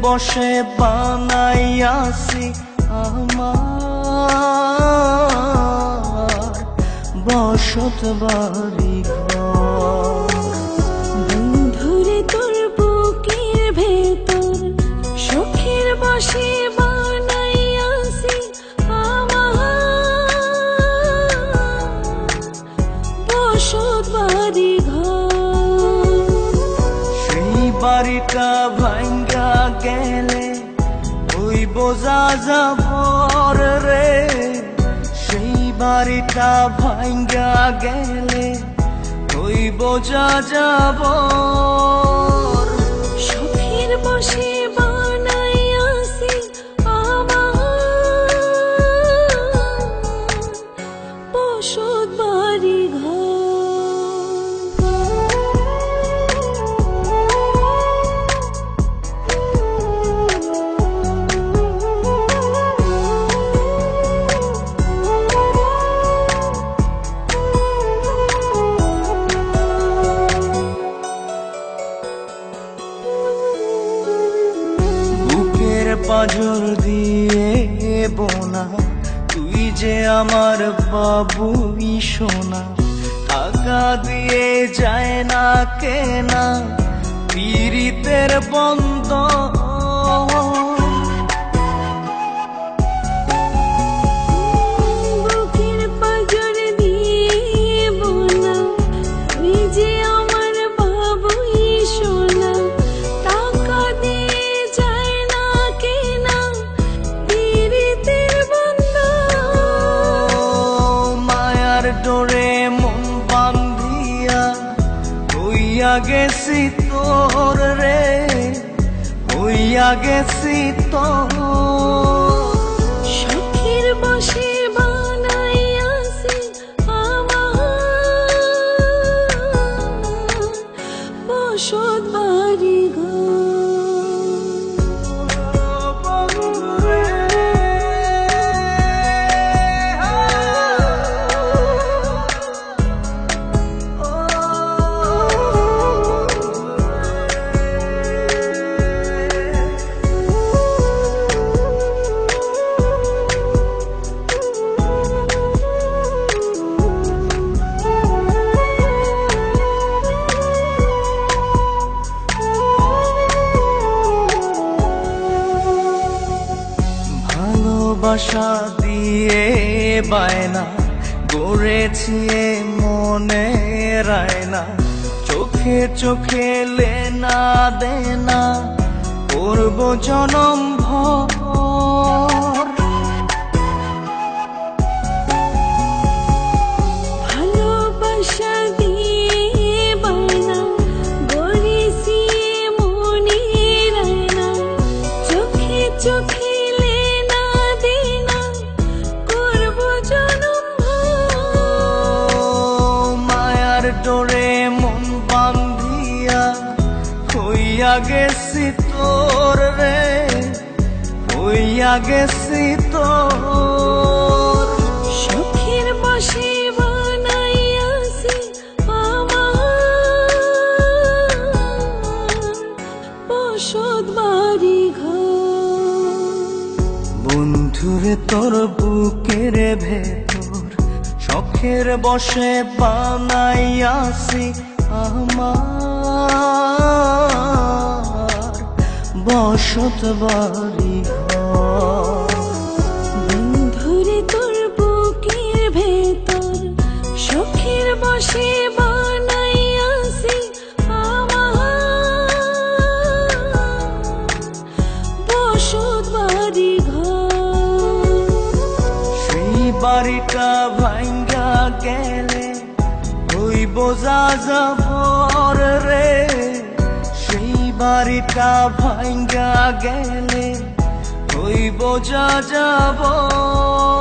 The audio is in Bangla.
বসে বানাইয়াছি আমার বসত বাড়ি ঘর। বন্ধুরে তোর বুকের ভেতর সুখের বসে বানাইয়াছি আমার বসত বাড়ি ঘর। সেই বাড়িটা ভাঙ্গা গেলে ওই বোঝা যাবর রে, সেই বাড়িটা ভাঙ্গা গেলে ওই বোঝা যাবর। সুখের বসে বানাইয়াছি আমার বসত বাড়ি ঘর। পাঁজর দিয়ে বোনা তুই যে আমার বাবুই সোনা, টাকা দিয়ে যায় না কেনা পীড়িতের বন্ধ। বুকের পাঁজর দিয়ে বোনা তুই যে আমার বাবুই সোনা, টাকা দিয়ে যায় না কেনা পীড়িতের বন্ধন। মায়ার ডোরে মন বান্ধিয়া হইয়া গেছি তোর রে, হইয়া গেছি তোর। সুখের বসে বানাইয়াছি আমার বসত বাড়ি ঘর। ভালোবাসা দিয়ে বায়না গড়েছি মনে রায়না, চোখে চোখে লেনা দেনা করব জনম ভর। ভালোবাসা দিয়ে বায়না গড়েছি মনে রায়না, চোখে চোখে লেনা দেনা করব জনম ভর। মায়ার ডোরে মন বান্ধিয়া হইয়া গেছি তোর রে, হইয়া গেছি তোর। সুখের বসে বানাইয়াছি আমার বসত বাড়ি ঘর। বন্ধুরে তোর বুকের ভেতর শখের বসে বানাইয়াছি আমার বসত বাড়ি ঘর। বন্ধুরে তোর বুকের ভেতর সুখের বসে বানাইয়াছি আমার বসত বাড়ি ঘর। সেই বাড়িটা ভাঙ্গা গেলে ওই বোঝা যাবর রে, সেই বাড়িটা ভাঙ্গা গেলে ওই বোঝা যাবর।